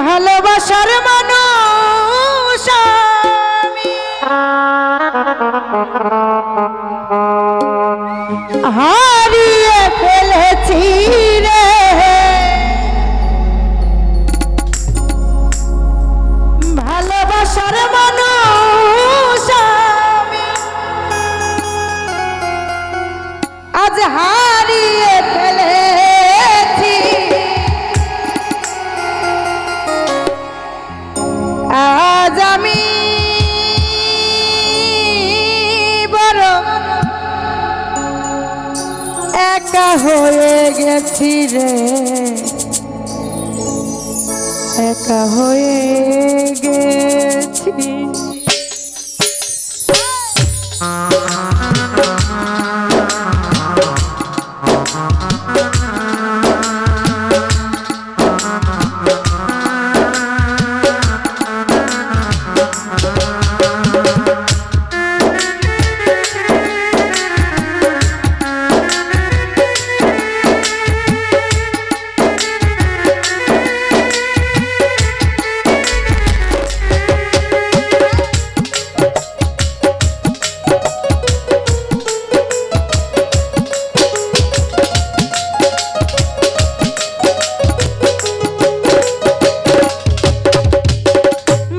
ভালোবাসার মানুষ আমি হারিয়ে ফেলেছি রে। ভালোবাসার মানুষ আমি আজ হারিয়ে ফেলেছি। আজ আমি বড় একা হয়ে গেছি রে, একা হয়ে গেছি।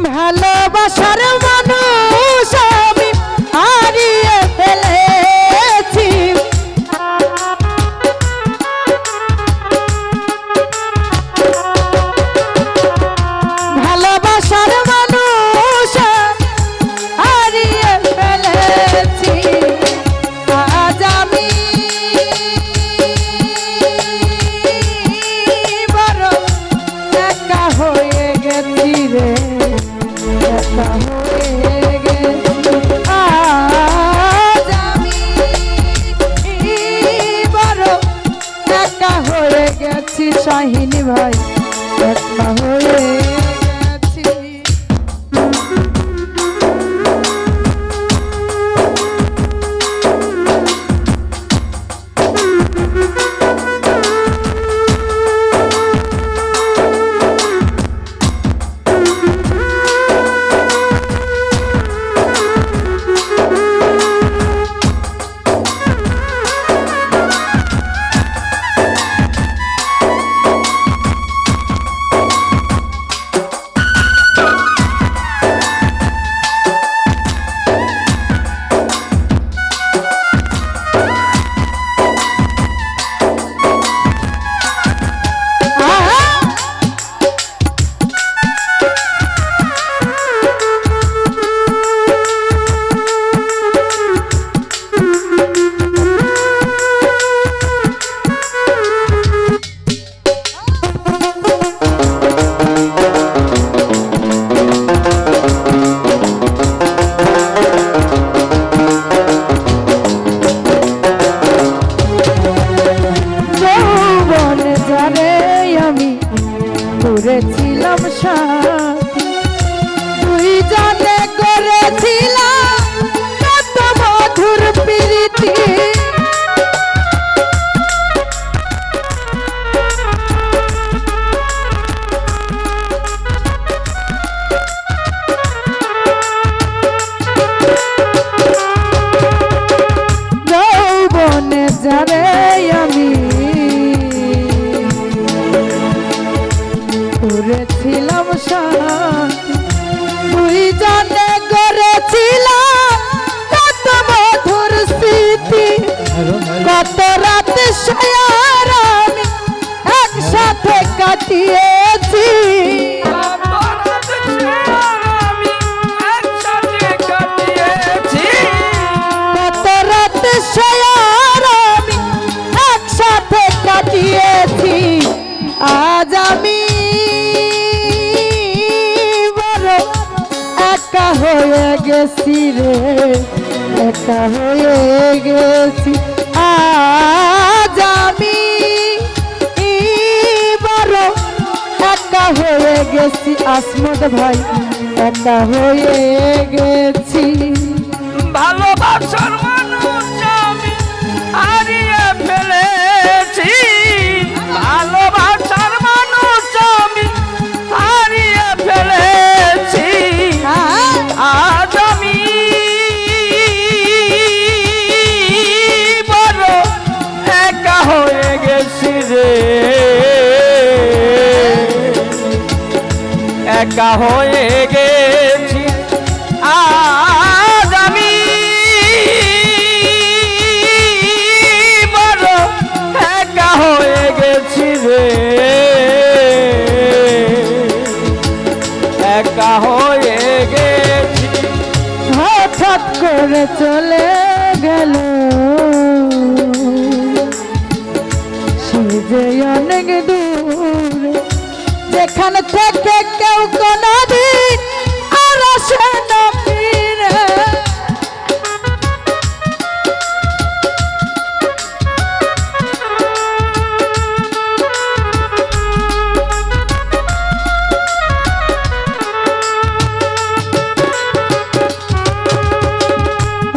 ভালোবাসার মানুষ আমি হারিয়ে ফেলেছি। ভালোবাসার মানুষ হারিয়ে ফেলেছি। আজ আমি বড় একা হয়ে গেছি রে, একা হয়ে গেছি। আজ আমি বড় একা হয়ে গেছি শাহিন ভাই, একা হয়ে গেছি। করেছিলাম সাথী, তুই জানে করেছিলাম কত মধুর প্রীতি। যৌবনে যারে আমি করেছিলাম সাথী, তুই জানে করেছিলাম কত মধুর স্মৃতি। কত রাতে সায়ার আমি একসাথে কাটিয়েছি, কত রাতে সায়ার আমি একসাথে কাটিয়েছি। আজ আমি একা হয়ে গেছি রে, একা হয়ে গেছি। আজ আমি বড় একা হয়ে গেছি আসমত ভাই, একা হয়ে গেছি। ভালোবাসার মানুষ আমি হারিয়ে ফেলেছি, ভালোবাসার মানুষ আমি হারিয়ে একা হয়ে গেছি আজ আমি বড় একা হয়ে গেছি রে একা হয়ে গেছি হঠাৎ করে চলে গেল সে যে অনেক দূর যেখান থেকে কেউ কোনদিন আর আসে না ফিরে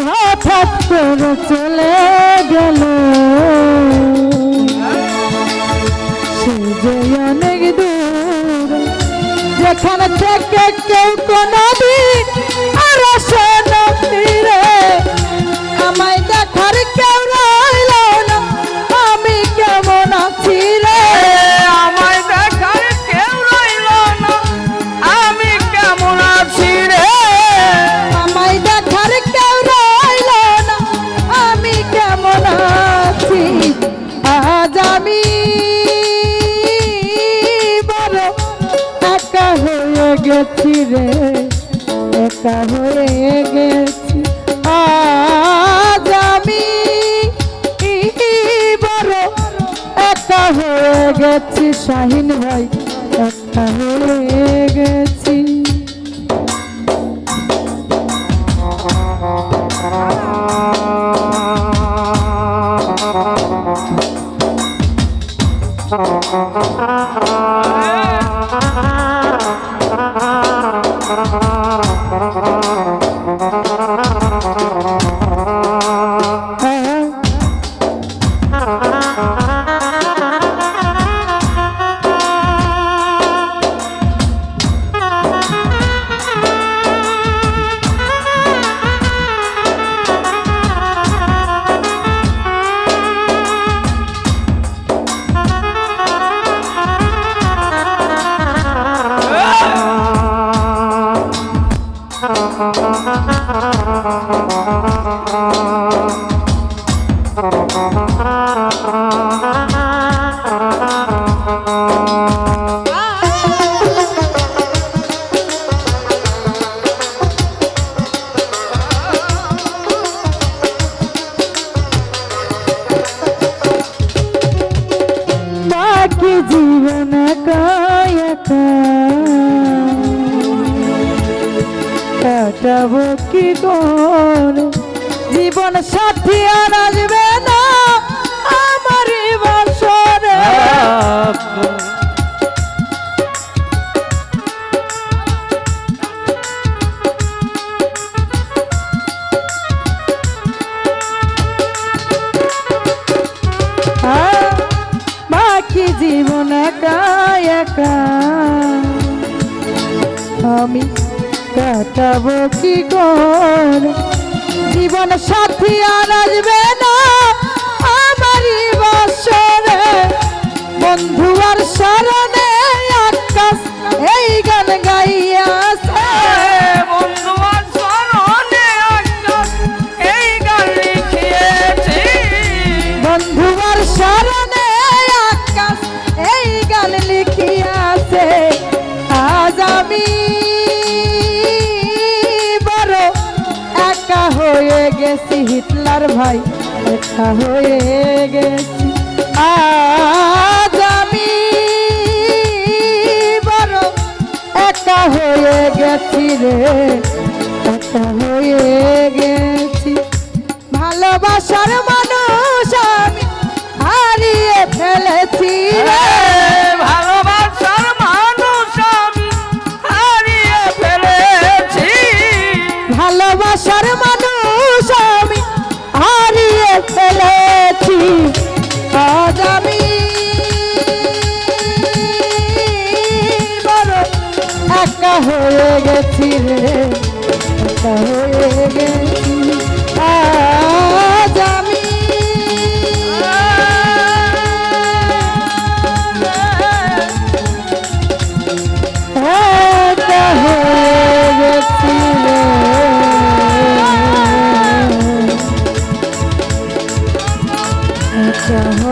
হঠাৎ করে চলে গেল সে যে অনেক দূর যেখানে থেকে কেউ কোনদিন আর আসে না ফিরে আমায় দেখার কেউ রইল না আমি কেমন আছি রে আমায় দেখার কেউ রইল না আমি কেমন আছি রে আমায় দেখার কেউ রইল না আমি কেমন আছি আজ আমি বড় একা হয়ে গেছি রে একা হয়ে গেছি আজ আমি বড় একা হয়ে গেছি শাহিন ভাই একা হয়ে গেছি বাকি জীবন একা একা কাটাবো কি করে জীবন সাথী আর আসবে না আমারই বাসরে বাকি জীবন একা একা আমি কাটাবো কি করে জীবন সাথী আর আসবে না আমারই বাসরে বন্ধু আর শরণে আকাশ এই গান গাইয়াছে বন্ধু আর শরণে আকাশ এই গান লিখিয়েছি বন্ধু আর শরণে আকাশ এই গান লিখিয়াছে আজ আমি বড় একা হয়ে গেছি হিটলার ভাই একা হয়ে গেছি আজ আমি বড় একা হয়ে গেছি রে একা হয়ে গেছি ভালোবাসার মানুষ আমি হারিয়ে ফেলেছি রে ভালোবাসার মানুষ আমি হারিয়ে ফেলেছি ভালোবাসার মানুষ আমি হারিয়ে ফেলেছি আজ আমি বড় একা হয়ে গেছি রে একা হয়ে গেছি আজ আমি একা